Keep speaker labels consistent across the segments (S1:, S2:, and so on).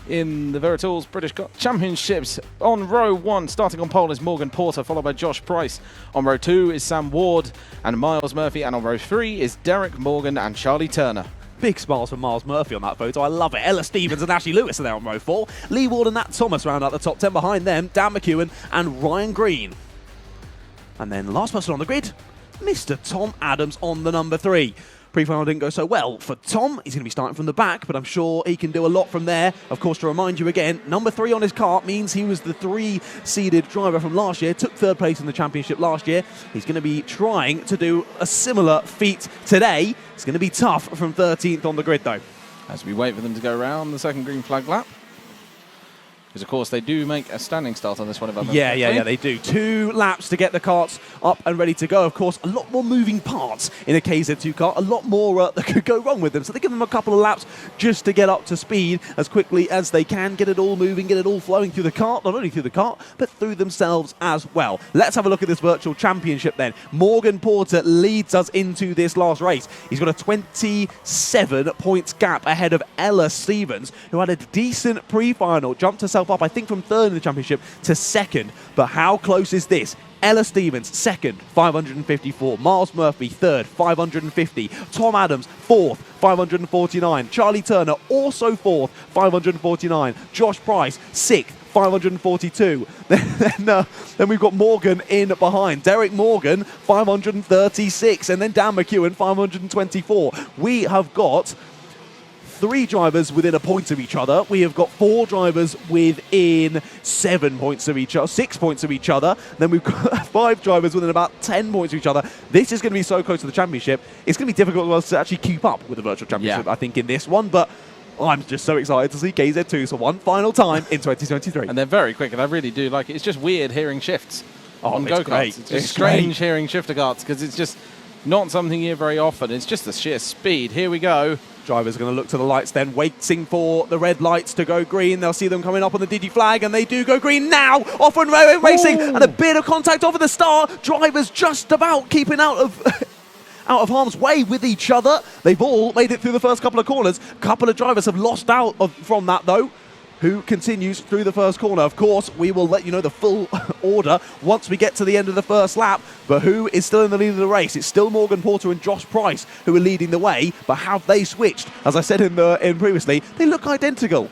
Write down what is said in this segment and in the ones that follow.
S1: in the Wera Tools British Kart Championships. On row 1, starting on pole is Morgan Porter, followed by Josh Price. On row 2 is Sam Ward and Miles Murphy, and on row 3 is Derek Morgan and Charlie Turner.
S2: Big smiles from Miles Murphy on that photo. I love it. Ella Stevens and Ashley Lewis are there on row 4. Lee Ward and Nat Thomas round out the top 10. Behind them, Dan McEwen and Ryan Green. And then last person on the grid, Mr. Tom Adams on the number 3. Pre-final didn't go so well for Tom. He's going to be starting from the back, but I'm sure he can do a lot from there. Of course, to remind you again, number 3 on his kart means he was the 3-seeded driver from last year, took 3rd place in the championship last year. He's going to be trying to do a similar feat today. It's going to be tough from 13th on the grid, though.
S1: As we wait for them to go around the second green flag lap. Because, of course, they do make a standing start on this one.
S2: Yeah, they do. 2 laps to get the karts up and ready to go. Of course, a lot more moving parts in a KZ2 kart, a lot more that could go wrong with them. So they give them a couple of laps just to get up to speed as quickly as they can, get it all moving, get it all flowing through the kart, not only through the kart, but through themselves as well. Let's have a look at this virtual championship then. Morgan Porter leads us into this last race. He's got a 27 points gap ahead of Ella Stevens, who had a decent pre-final, jumped herself up, I think, from 3rd in the championship to 2nd. But how close is this? Ella Stevens, 2nd, 554. Miles Murphy, 3rd, 550. Tom Adams, 4th, 549. Charlie Turner, also 4th, 549. Josh Price, 6th, 542. Then we've got Morgan in behind. Derek Morgan, 536. And then Dan McEwen, 524. We have got 3 drivers within a point of each other. We have got 4 drivers within 7 points of each other, 6 points of each other. Then we've got 5 drivers within about 10 points of each other. This is going to be so close to the championship. It's going to be difficult for us to actually keep up with the virtual championship, I think, in this one. But I'm just so excited to see KZ2 for one final time in 2023.
S1: And they're very quick, and I really do like it. It's just weird hearing shifts on go-karts. It's just strange hearing shifter karts because it's just not something you hear very often. It's just the sheer speed. Here we go.
S2: Drivers are going to look to the lights then, waiting for the red lights to go green. They'll see them coming up on the Digi flag, and they do go green now. Off on Railway Racing, and a bit of contact over the start. Drivers just about keeping out of harm's way with each other. They've all made it through the first couple of corners. A couple of drivers have lost out from that, though. Who continues through the first corner? Of course, we will let you know the full order once we get to the end of the first lap. But who is still in the lead of the race? It's still Morgan Porter and Josh Price who are leading the way. But have they switched? As I said in previously, they look identical.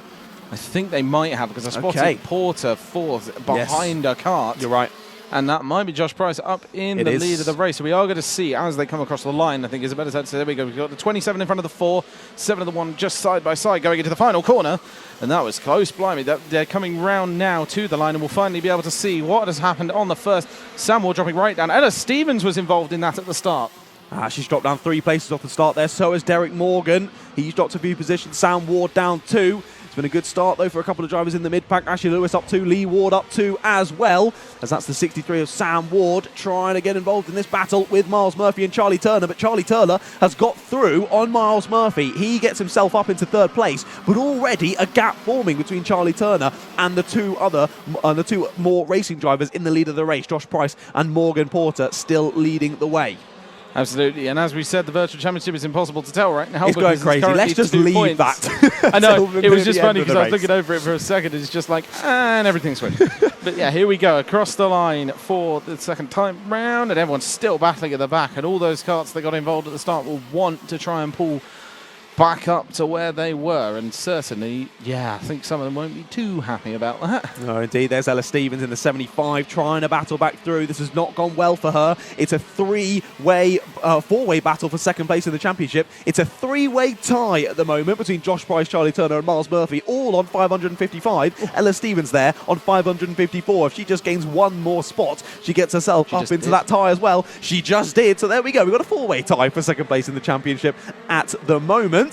S1: I think they might have, because I spotted Porter 4th behind a kart.
S2: You're right.
S1: And that might be Josh Price up in the lead of the race. So we are going to see as they come across the line, I think is a better sense. So there we go. We've got the 27 in front of the 4, 7 of the 1 just side by side going into the final corner. And that was close. Blimey, they're coming round now to the line, and we'll finally be able to see what has happened on the first. Sam Ward dropping right down. Ella Stevens was involved in that at the start.
S2: She's dropped down 3 places off the start there. So has Derek Morgan. He's dropped a few positions. Sam Ward down 2. Been a good start though for a couple of drivers in the mid-pack. Ashley Lewis up 2, Lee Ward up 2 as well, as that's the 63 of Sam Ward trying to get involved in this battle with Miles Murphy and Charlie Turner. But Charlie Turner has got through on Miles Murphy. He gets himself up into 3rd place, but already a gap forming between Charlie Turner and the 2 more racing drivers in the lead of the race. Josh Price and Morgan Porter still leading the way.
S1: Absolutely, and as we said, the virtual championship is impossible to tell right now.
S2: It's going crazy. Let's just leave that.
S1: I know, it was just funny because I was looking over it for a second. It's just like, and everything's switched. But yeah, here we go, across the line for the second time round, and everyone's still battling at the back, and all those karts that got involved at the start will want to try and pull back up to where they were, and certainly, I think some of them won't be too happy about that.
S2: No, indeed. There's Ella Stevens in the 75 trying to battle back through. This has not gone well for her. It's a 4-way battle for 2nd place in the championship. It's a 3-way tie at the moment between Josh Price, Charlie Turner and Miles Murphy, all on 555. Ella Stevens there on 554. If she just gains 1 more spot, she gets herself up into that tie as well. She just did. So there we go. We've got a 4-way tie for 2nd place in the championship at the moment.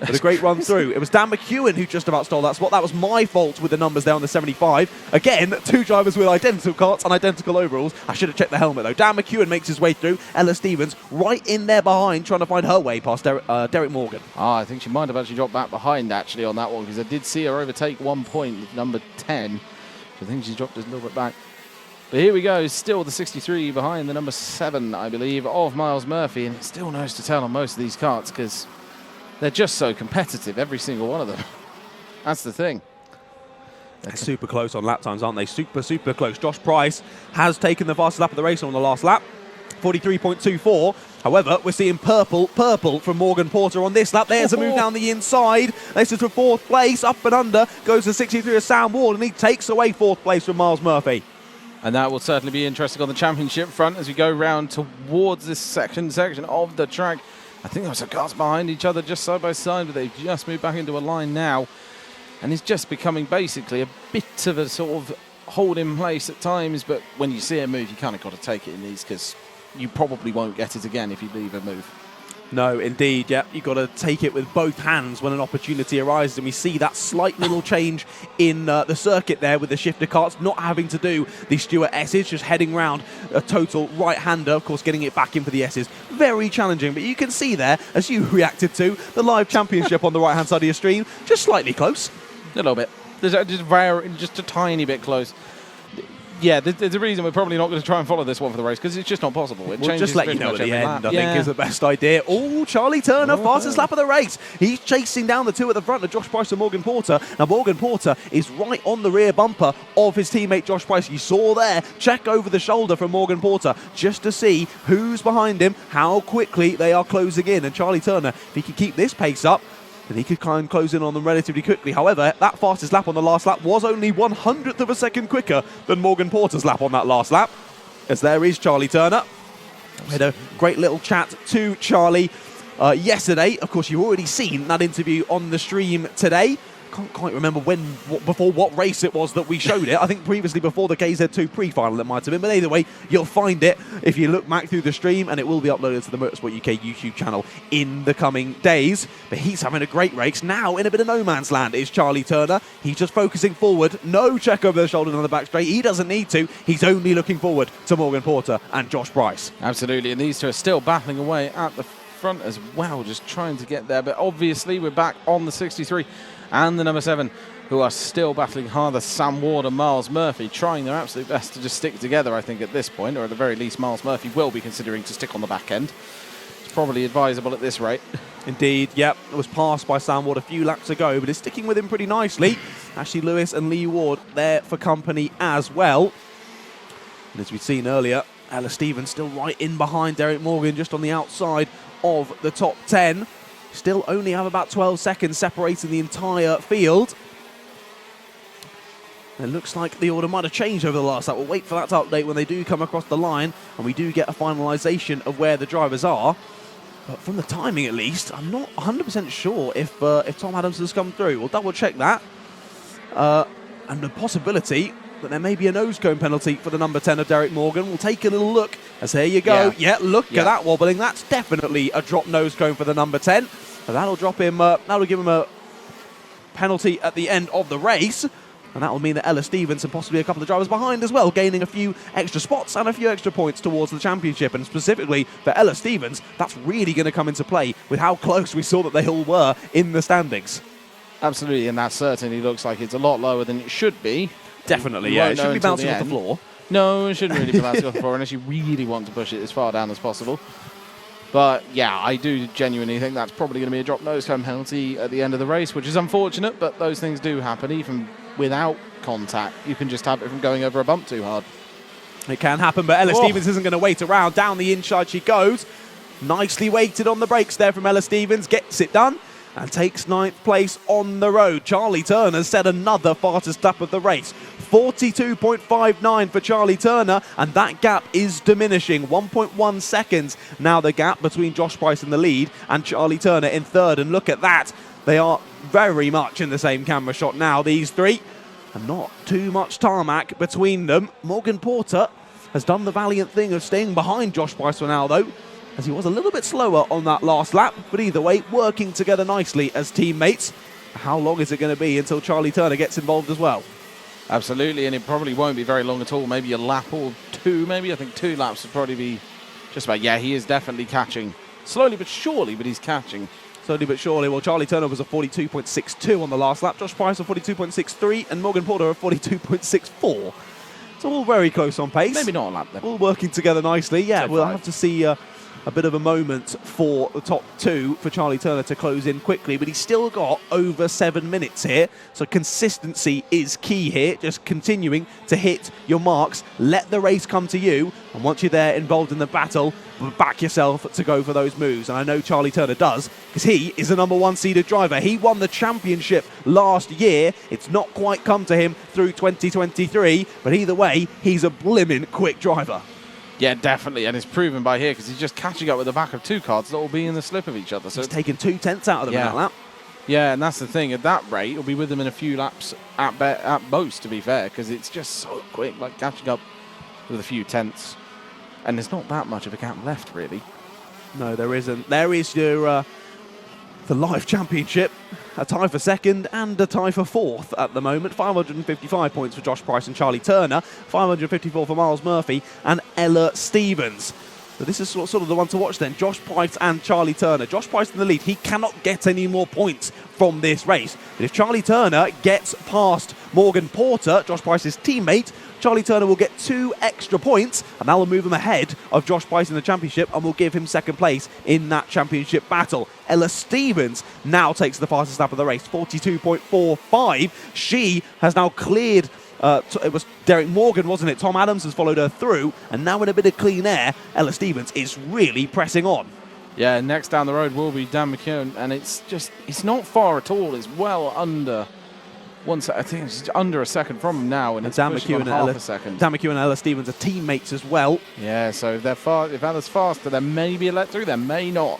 S2: But a great run through. It was Dan McEwen who just about stole that spot. That was my fault with the numbers there on the 75. Again, 2 drivers with identical karts and identical overalls. I should have checked the helmet though. Dan McEwen makes his way through. Ella Stevens right in there behind, trying to find her way past Derek Morgan.
S1: I think she might have actually dropped back behind actually on that one, because I did see her overtake 1 point with number 10. I think she's dropped us a little bit back. But here we go, still the 63 behind the number 7, I believe, of Miles Murphy. And it's still nose to tail on most of these karts because they're just so competitive, every single one of them. That's the thing.
S2: They're super close on lap times, aren't they? Super, super close. Josh Price has taken the fastest lap of the race on the last lap, 43.24. However, we're seeing purple from Morgan Porter on this lap. There's a move down the inside. This is for 4th place. Up and under goes to 63 of Sam Ward, and he takes away 4th place from Miles Murphy.
S1: And that will certainly be interesting on the championship front as we go round towards this section of the track. I think there was some cars behind each other just side by side, but they've just moved back into a line now. And it's just becoming basically a bit of a sort of hold in place at times, but when you see a move, you kind of got to take it in these because you probably won't get it again if you leave a move.
S2: No, indeed, yeah. You've got to take it with both hands when an opportunity arises, and we see that slight little change in the circuit there with the shifter karts not having to do the Stuart S's, just heading round a total right-hander, of course getting it back in for the S's. Very challenging, but you can see there, as you reacted to, the live championship on the right-hand side of your stream, just slightly close.
S1: A little bit. Just a tiny bit close. Yeah, there's a reason we're probably not going to try and follow this one for the race because it's just not possible. We'll
S2: just let you know at the end, I think, is the best idea. Oh, Charlie Turner, fastest lap of the race. He's chasing down the two at the front of Josh Price and Morgan Porter. Now, Morgan Porter is right on the rear bumper of his teammate Josh Price. You saw there, check over the shoulder from Morgan Porter just to see who's behind him, how quickly they are closing in. And Charlie Turner, if he can keep this pace up, and he could kind of close in on them relatively quickly. However, that fastest lap on the last lap was only 1/100th of a second quicker than Morgan Porter's lap on that last lap. As there is Charlie Turner. We had a great little chat to Charlie yesterday. Of course, you've already seen that interview on the stream today. Can't quite remember before what race it was that we showed it. I think previously before the KZ2 pre-final it might have been. But either way, you'll find it if you look back through the stream, and it will be uploaded to the Motorsport UK YouTube channel in the coming days. But he's having a great race. Now in a bit of no man's land is Charlie Turner. He's just focusing forward. No check over the shoulder on the back straight. He doesn't need to. He's only looking forward to Morgan Porter and Josh Price.
S1: Absolutely. And these two are still battling away at the front as well, just trying to get there. But obviously we're back on the 63 and the number 7, who are still battling harder. Sam Ward and Miles Murphy trying their absolute best to just stick together, I think, at this point, or at the very least Miles Murphy will be considering to stick on the back end. It's probably advisable at this rate.
S2: Indeed, yep. It was passed by Sam Ward a few laps ago, but it's sticking with him pretty nicely. Ashley Lewis and Lee Ward there for company as well. And as we've seen earlier, Ella Stevens still right in behind Derek Morgan, just on the outside of the top 10. Still only have about 12 seconds separating the entire field. It looks like the order might have changed over the last lap. We'll wait for that to update when they do come across the line and we do get a finalisation of where the drivers are. But from the timing at least, I'm not 100% sure if Tom Adams has come through. We'll double check that. And the possibility that there may be a nose cone penalty for the number 10 of Derek Morgan. We'll take a little look as here you go. Yeah, look at that wobbling. That's definitely a drop nose cone for the number 10. But that'll drop him, that'll give him a penalty at the end of the race. And that will mean that Ella Stevens and possibly a couple of drivers behind as well, gaining a few extra spots and a few extra points towards the championship. And specifically for Ella Stevens, that's really going to come into play with how close we saw that they all were in the standings.
S1: Absolutely, and that certainly looks like it's a lot lower than it should be.
S2: Definitely, yeah. It shouldn't be bouncing off the floor.
S1: No, it shouldn't really be bouncing off the floor unless you really want to push it as far down as possible. But yeah, I do genuinely think that's probably going to be a drop nose cone penalty at the end of the race, which is unfortunate, but those things do happen. Even without contact, you can just have it from going over a bump too hard.
S2: It can happen, but Ella Stevens isn't going to wait around. Down the inside she goes. Nicely weighted on the brakes there from Ella Stevens. Gets it done and takes 9th place on the road. Charlie Turner set another fastest lap of the race. 42.59 for Charlie Turner, and that gap is diminishing. 1.1 seconds now the gap between Josh Price in the lead and Charlie Turner in 3rd. And look at that. They are very much in the same camera shot now, these three. And not too much tarmac between them. Morgan Porter has done the valiant thing of staying behind Josh Price for now, though, as he was a little bit slower on that last lap. But either way, working together nicely as teammates. How long is it going to be until Charlie Turner gets involved as well?
S1: Absolutely, and it probably won't be very long at all. Maybe a lap or two, maybe. I think 2 laps would probably be just about. Yeah, he is definitely catching. Slowly but surely, but he's catching.
S2: Slowly but surely. Well, Charlie Turner was a 42.62 on the last lap. Josh Price a 42.63 and Morgan Porter a 42.64. So all very close on pace.
S1: Maybe not a lap then.
S2: All working together nicely. Yeah,
S1: so
S2: we'll have to see a bit of a moment for the top two for Charlie Turner to close in quickly, but he's still got over 7 minutes here, so consistency is key here. Just continuing to hit your marks, let the race come to you, and once you're there involved in the battle, back yourself to go for those moves. And I know Charlie Turner does, because he is a number 1 seeded driver. He won the championship last year. It's not quite come to him through 2023, but either way, he's a blimmin' quick driver.
S1: Yeah, definitely, and it's proven by here, because he's just catching up with the back of 2 cars that will be in the slip of each other. So
S2: he's taken 2 tenths out of them in that lap.
S1: Yeah, and that's the thing. At that rate, he'll be with them in a few laps at most, to be fair, because it's just so quick, like catching up with a few tenths. And there's not that much of a gap left, really.
S2: No, there isn't. There is your the Live Championship, a tie for second and a tie for fourth at the moment. 555 points for Josh Price and Charlie Turner, 554 for Miles Murphy and Ella Stevens. So this is sort of the one to watch then. Josh Price and Charlie Turner. Josh Price in the lead. He cannot get any more points from this race. But if Charlie Turner gets past Morgan Porter, Josh Price's teammate, Charlie Turner will get 2 extra points, and that will move him ahead of Josh Price in the championship and will give him second place in that championship battle. Ella Stevens now takes the fastest lap of the race, 42.45. She has now cleared, it was Derek Morgan, wasn't it? Tom Adams has followed her through, and now in a bit of clean air, Ella Stevens is really pressing on.
S1: Yeah, next down the road will be Dan McKeown, and it's not far at all. It's well under... I think it's under a second from him now, and it's
S2: Dan
S1: McKeown
S2: and
S1: half a second.
S2: Dan McKeown and Ella Stevens are teammates as well.
S1: Yeah, so if Ella's faster, there may be a let through, there may not.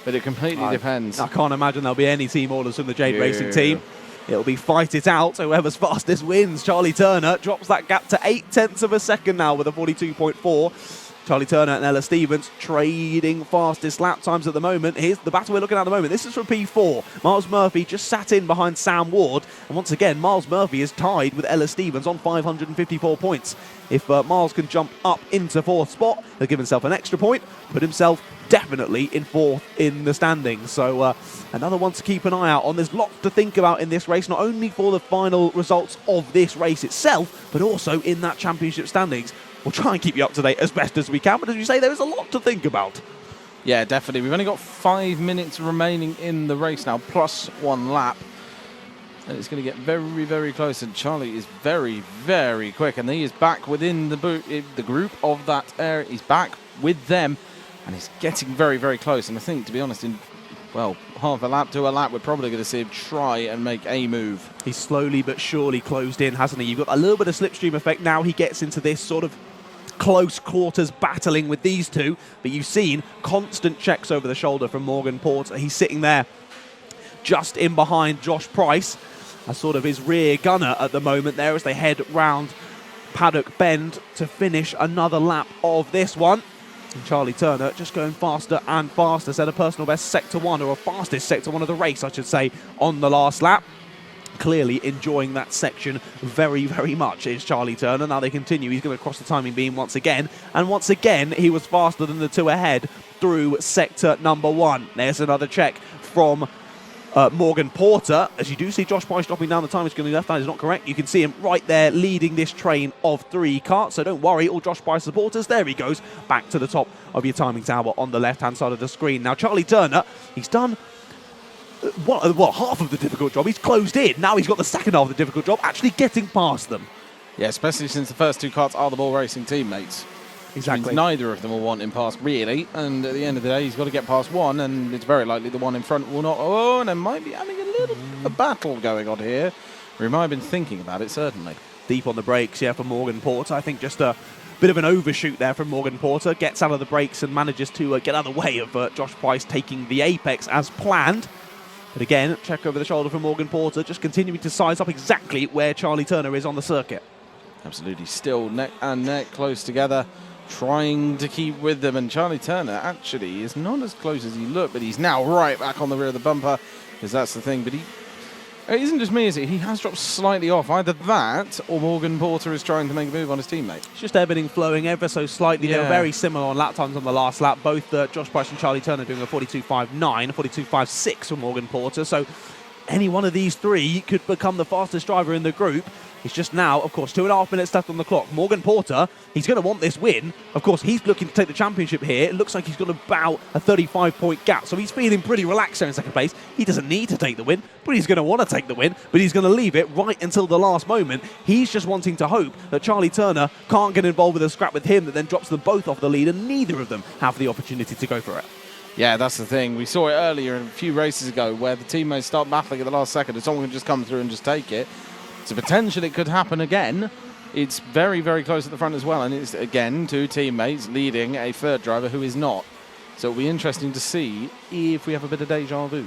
S1: But it completely depends.
S2: I can't imagine there'll be any team orders from the Jade Racing team. It'll be fight it out, so whoever's fastest wins. Charlie Turner drops that gap to 8 tenths of a second now with a 42.4. Charlie Turner and Ella Stevens trading fastest lap times at the moment. Here's the battle we're looking at the moment. This is for P4. Miles Murphy just sat in behind Sam Ward. And once again, Miles Murphy is tied with Ella Stevens on 554 points. If Miles can jump up into 4th spot, he'll give himself an extra point, put himself definitely in 4th in the standings. So another one to keep an eye out on. There's lots to think about in this race, not only for the final results of this race itself, but also in that championship standings. We'll try and keep you up to date as best as we can, but as you say, there is a lot to think about.
S1: Yeah, definitely. We've only got 5 minutes remaining in the race now, plus 1 lap. And it's going to get very, very close. And Charlie is very, very quick. And he is back within the group of that area. He's back with them. And he's getting very, very close. And I think, to be honest, in, half a lap to a lap, we're probably going to see him try and make a move. He's
S2: slowly but surely closed in, hasn't he? You've got a little bit of slipstream effect now. He gets into this sort of close quarters battling with these two, but you've seen constant checks over the shoulder from Morgan Porter. He's sitting there just in behind Josh Price as sort of his rear gunner at the moment there as they head round Paddock Bend to finish another lap of this one. And Charlie Turner just going faster and faster, set a personal best Sector 1, or a fastest Sector 1 of the race, I should say, on the last lap. Clearly enjoying that section very, very much is Charlie Turner. Now they continue. He's going to cross the timing beam once again. And once again, he was faster than the 2 ahead through sector number 1. There's another check from Morgan Porter. As you do see Josh Price dropping down the time, it's going to be left. That is not correct. You can see him right there leading this train of 3 karts. So don't worry, all Josh Price supporters. There he goes, back to the top of your timing tower on the left-hand side of the screen. Now Charlie Turner, he's done half of the difficult job. He's closed in. Now he's got the second half of the difficult job, actually getting past them.
S1: Yeah, especially since the first 2 karts are the ball racing teammates.
S2: Exactly.
S1: Neither of them will want him past, really. And at the end of the day, he's got to get past one, and it's very likely the one in front will not. Oh, and there might be having a little a battle going on here. We might have been thinking about it, certainly.
S2: Deep on the brakes, yeah, for Morgan Porter. I think just a bit of an overshoot there from Morgan Porter. Gets out of the brakes and manages to get out of the way of Josh Price taking the apex as planned. But again, check over the shoulder from Morgan Porter, just continuing to size up exactly where Charlie Turner is on the circuit.
S1: Absolutely, still neck and neck close together, trying to keep with them. And Charlie Turner actually is not as close as he looked, but he's now right back on the rear of the bumper, because that's the thing. But it isn't just me, is it? He has dropped slightly off. Either that or Morgan Porter is trying to make a move on his teammate.
S2: It's just everything flowing ever so slightly. Yeah. They were very similar on lap times on the last lap. Both Josh Price and Charlie Turner doing a 42.59, 42.56 for Morgan Porter. So any one of these 3 could become the fastest driver in the group It's just now, of course, 2.5 minutes left on the clock. Morgan Porter, he's going to want this win. Of course, he's looking to take the championship here. It looks like he's got about a 35-point gap, so he's feeling pretty relaxed there in second place. He doesn't need to take the win, but he's going to want to take the win, but he's going to leave it right until the last moment. He's just wanting to hope that Charlie Turner can't get involved with a scrap with him that then drops them both off the lead, and neither of them have the opportunity to go for it.
S1: Yeah, that's the thing. We saw it earlier a few races ago where the teammates start battling at the last second and someone can just come through and just take it. So potentially it could happen again. It's very, very close at the front as well. And it's, again, two teammates leading a third driver who is not. So it'll be interesting to see if we have a bit of deja vu.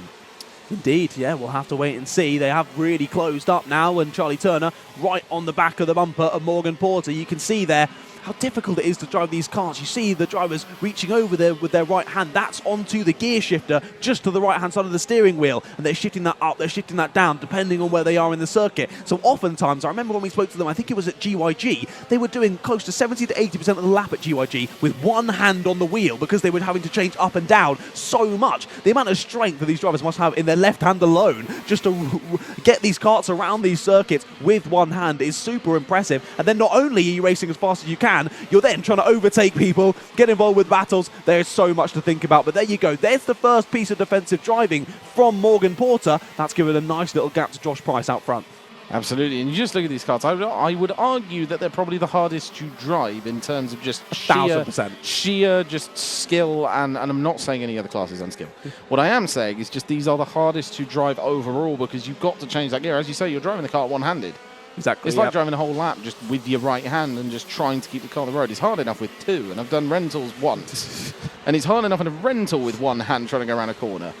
S2: Indeed, yeah, we'll have to wait and see. They have really closed up now, and Charlie Turner right on the back of the bumper of Morgan Porter. You can see there how difficult it is to drive these cars. You see the drivers reaching over there with their right hand. That's onto the gear shifter, just to the right-hand side of the steering wheel. And they're shifting that up, they're shifting that down, depending on where they are in the circuit. So oftentimes, I remember when we spoke to them, I think it was at GYG, they were doing close to 70 to 80% of the lap at GYG with one hand on the wheel because they were having to change up and down so much. The amount of strength that these drivers must have in their left hand alone just to get these karts around these circuits with one hand is super impressive. And then not only are you racing as fast as you can, you're then trying to overtake people, get involved with battles. There's so much to think about. But there you go. There's the first piece of defensive driving from Morgan Porter. That's given a nice little gap to Josh Price out front.
S1: Absolutely. And you just look at these karts, I would argue that they're probably the hardest to drive in terms of just
S2: 1,000%.
S1: sheer just skill, and I'm not saying any other class is unskilled. What I am saying is just these are the hardest to drive overall because you've got to change that gear. As you say, you're driving the kart one-handed.
S2: Exactly.
S1: It's like driving a whole lap just with your right hand and just trying to keep the car on the road. It's hard enough with two, and I've done rentals once. And it's hard enough in a rental with one hand trying to go around a corner.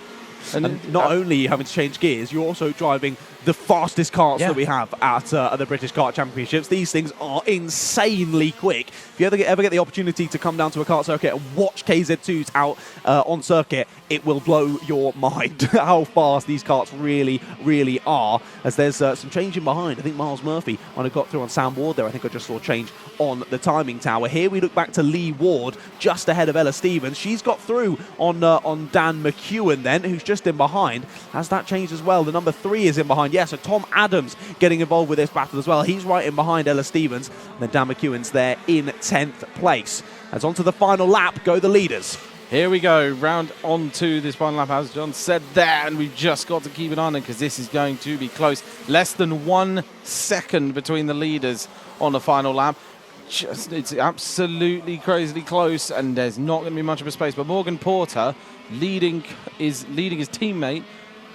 S2: And not only are you having to change gears, you're also driving the fastest karts that we have at the British Kart Championships. These things are insanely quick. If you ever get the opportunity to come down to a kart circuit and watch KZ2s out on circuit, it will blow your mind how fast these karts really, really are. As there's some changing behind. I think Miles Murphy might have got through on Sam Ward there. I think I just saw change on the timing tower. Here we look back to Lee Ward, just ahead of Ella Stevens. She's got through on Dan McEwen then, who's just in behind. Has that changed as well? The number 3 is in behind. Yeah, so Tom Adams getting involved with this battle as well. He's right in behind Ella Stevens. And then Dan McEwen's there in 10th place. As onto the final lap go the leaders.
S1: Here we go, round on to this final lap, as John said there, and we've just got to keep it on because this is going to be close. Less than 1 second between the leaders on the final lap. It's absolutely crazily close, and there's not going to be much of a space. But Morgan Porter leading his teammate.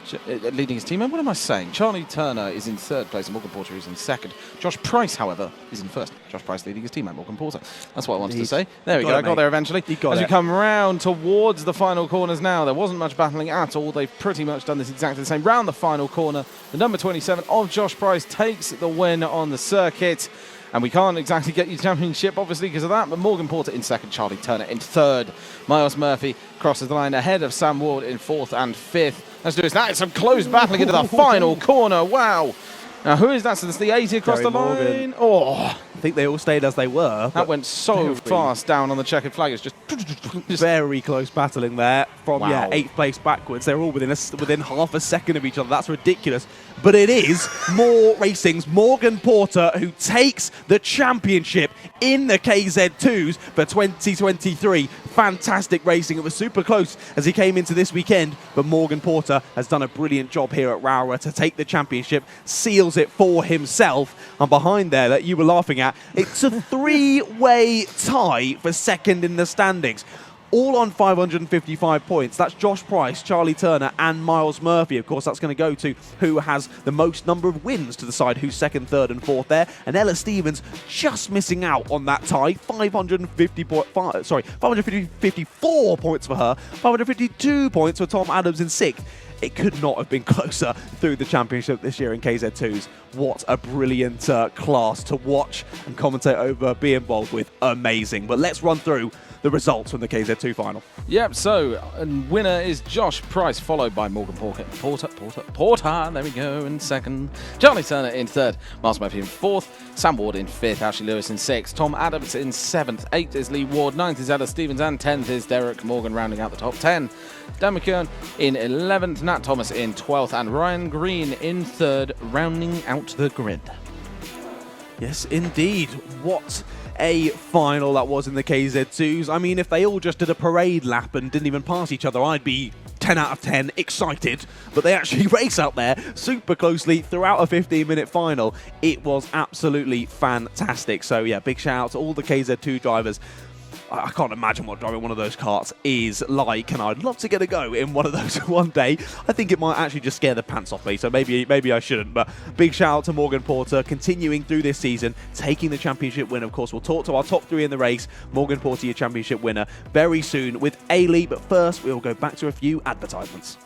S1: What am I saying? Charlie Turner is in 3rd place and Morgan Porter is in 2nd. Josh Price, however, is in 1st. Josh Price leading his teammate, Morgan Porter. That's what I wanted to say. There we go. I got there eventually. As we come round towards the final corners now, there wasn't much battling at all. They've pretty much done this exactly the same. Round the final corner, the number 27 of Josh Price takes the win on the circuit. And we can't exactly get you championship, obviously, because of that. But Morgan Porter in 2nd, Charlie Turner in 3rd. Miles Murphy crosses the line ahead of Sam Ward in 4th and 5th. Let's do this. That is some close battling into the final corner. Wow. Now, who is that? So it's the 80 across the line. Oh,
S2: I think they all stayed as they were.
S1: That went so fast down on the checkered flag. It's just
S2: very close battling there from 8th place backwards. They're all within half a second of each other. That's ridiculous. But it is more racing's Morgan Porter who takes the championship in the KZ2s for 2023. Fantastic racing. It was super close as he came into this weekend, but Morgan Porter has done a brilliant job here at Rowrah to take the championship, seals it for himself. And behind there that you were laughing at, it's a 3-way tie for 2nd in the standings. All on 555 points. That's Josh Price, Charlie Turner, and Miles Murphy. Of course, that's going to go to who has the most number of wins to decide who's 2nd, 3rd, and 4th there. And Ella Stevens just missing out on that tie. 554 points for her. 552 points for Tom Adams in 6th. It could not have been closer through the championship this year in KZ2s. What a brilliant class to watch and commentate over, be involved with. Amazing. But let's run through the results from the KZ2 final.
S1: Yep, so winner is Josh Price, followed by Morgan Porter, there we go, in 2nd. Charlie Turner in 3rd. Miles Murphy in 4th. Sam Ward in 5th. Ashley Lewis in 6th. Tom Adams in 7th. 8th is Lee Ward. 9th is Ella Stevens. And 10th is Derek Morgan, rounding out the top 10. Dan McKeown in 11th. Nat Thomas in 12th. And Ryan Green in 3rd, rounding out the grid.
S2: Yes, indeed. What a final that was in the KZ2s. I mean, if they all just did a parade lap and didn't even pass each other, I'd be 10 out of 10 excited. But they actually race out there super closely throughout a 15-minute final. It was absolutely fantastic. So yeah, big shout out to all the KZ2 drivers. I can't imagine what driving one of those karts is like, and I'd love to get a go in one of those one day. I think it might actually just scare the pants off me, so maybe I shouldn't. But big shout out to Morgan Porter, continuing through this season, taking the championship win. Of course, we'll talk to our top 3 in the race. Morgan Porter, your championship winner, very soon with A-Lee. But first, we'll go back to a few advertisements.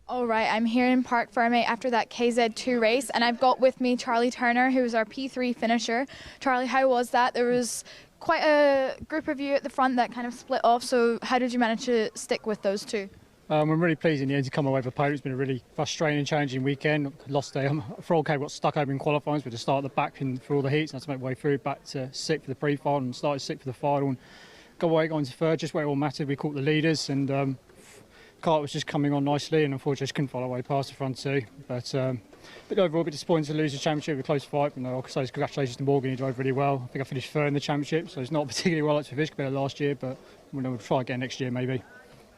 S3: All right, I'm here in Park Ferme after that KZ2 race, and I've got with me Charlie Turner, who was our P3 finisher. Charlie, how was that? There was quite a group of you at the front that kind of split off, so how did you manage to stick with those two?
S4: I'm really pleased in the end to come away with a podium. It's been a really frustrating and challenging weekend. Lost for OK, got stuck over in qualifying, but to start at the back for all the heats, and had to make my way through back to 6th for the pre-final and started 6th for the final. And got away, got into 3rd, just where it all mattered. We caught the leaders, and Kart was just coming on nicely, and unfortunately just couldn't follow away past the front two. But overall, a bit disappointed to lose the championship with a close fight. But no, I'll say congratulations to Morgan, he drove really well. I think I finished 3rd in the championship, so it's not particularly well like to finish compared to last year, but we'll try again next year maybe.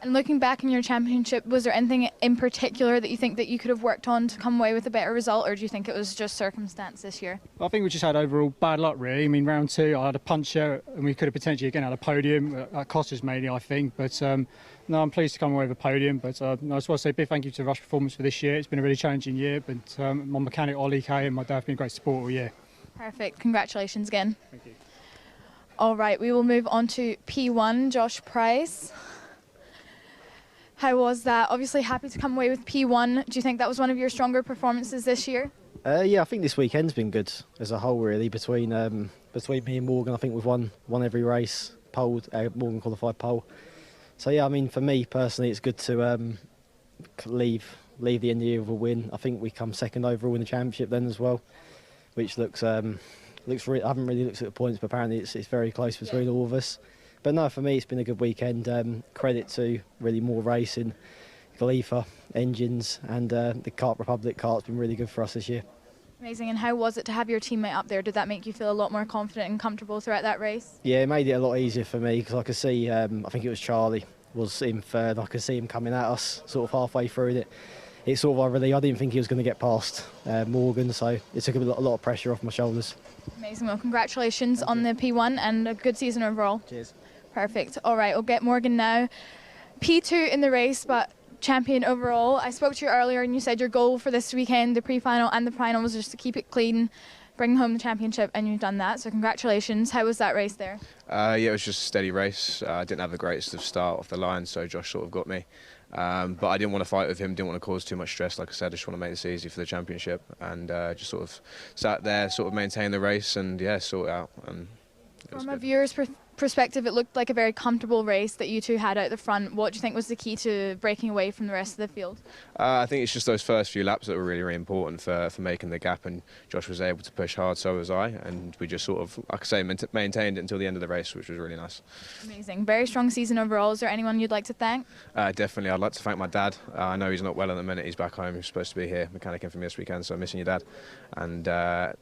S3: And looking back in your championship, was there anything in particular that you think that you could have worked on to come away with a better result, or do you think it was just circumstance this year?
S4: I think we just had overall bad luck really. I mean, round 2 I had a puncher and we could have potentially again had a podium. That cost us mainly, I think, but no, I'm pleased to come away with a podium. But no, I just want to say a big thank you to Rush Performance for this year. It's been a really challenging year, but my mechanic Ollie Kay and my dad have been great support all year.
S3: Perfect, congratulations again.
S4: Thank you.
S3: All right, we will move on to P1, Josh Price. How was that? Obviously happy to come away with P1. Do you think that was one of your stronger performances this year?
S5: Yeah, I think this weekend's been good as a whole, really. Between me and Morgan, I think we've won every race. Morgan qualified pole. So yeah, I mean, for me personally, it's good to leave the end of the year with a win. I think we come 2nd overall in the championship then as well, which looks I haven't really looked at the points, but apparently it's very close between all of us. But no, for me, it's been a good weekend. Credit to really more racing, Khalifa engines, and the Kart Republic kart's been really good for us this year.
S3: Amazing. And how was it to have your teammate up there? Did that make you feel a lot more confident and comfortable throughout that race?
S5: Yeah, it made it a lot easier for me because I could see, I think it was Charlie, was in third. I could see him coming at us sort of halfway through it. It sort of, I didn't think he was going to get past Morgan, so it took a lot of pressure off my shoulders.
S3: Amazing. Well, congratulations on the P1 and a good season overall.
S5: Cheers.
S3: Perfect. All right, we'll get Morgan now. P2 in the race, but champion overall. I spoke to you earlier and you said your goal for this weekend, the pre-final and the final, was just to keep it clean, bring home the championship, and you've done that, so congratulations. How was that race there?
S6: Yeah, it was just a steady race. I didn't have the greatest of start off the line, so Josh sort of got me. But I didn't want to fight with him, didn't want to cause too much stress. Like I said, I just want to make this easy for the championship, and just sort of sat there, sort of maintain the race, and yeah, sort it out. And
S3: from a viewer's perspective, it looked like a very comfortable race that you two had out the front. What do you think was the key to breaking away from the rest of the field?
S6: I think it's just those first few laps that were really, really important for making the gap, and Josh was able to push hard, so was I, and we just sort of, like I say, maintained it until the end of the race, which was really nice.
S3: Amazing. Very strong season overall. Is there anyone you'd like to thank?
S6: Definitely, I'd like to thank my dad. I know he's not well at the minute, he's back home, he's supposed to be here mechanicking for me this weekend, so I'm missing your dad. And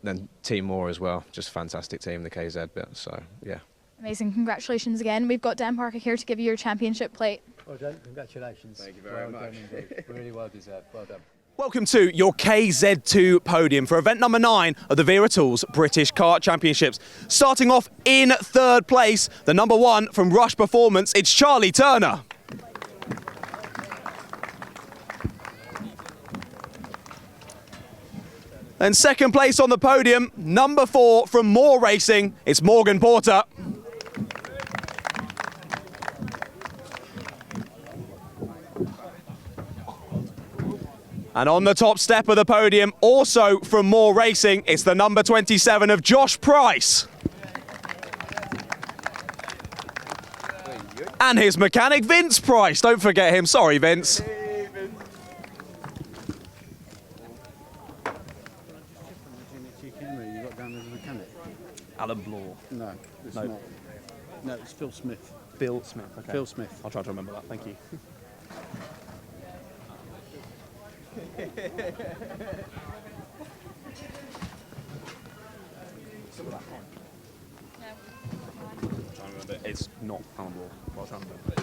S6: then Team Moore as well, just a fantastic team, the KZ bit, so yeah.
S3: Amazing. Congratulations again. We've got Dan Parker here to give you your championship plate.
S7: Well done. Congratulations.
S6: Thank you very much.
S7: Really well deserved. Well done.
S2: Welcome to your KZ2 podium for event number 9 of the Wera Tools British Kart Championships. Starting off in third place, the number 1 from Rush Performance, it's Charlie Turner. And second place on the podium, number 4 from Moore Racing, it's Morgan Porter. And on the top step of the podium, also from Moore Racing, it's the number 27 of Josh Price. And his mechanic, Vince Price. Don't forget him. Sorry, Vince. Alan Bloor.
S7: No, it's not. No, it's Phil Smith.
S2: Phil Smith. Okay.
S7: Phil Smith.
S2: I'll try to remember that. Thank you. It's not Alan Bloor. I'll try to remember.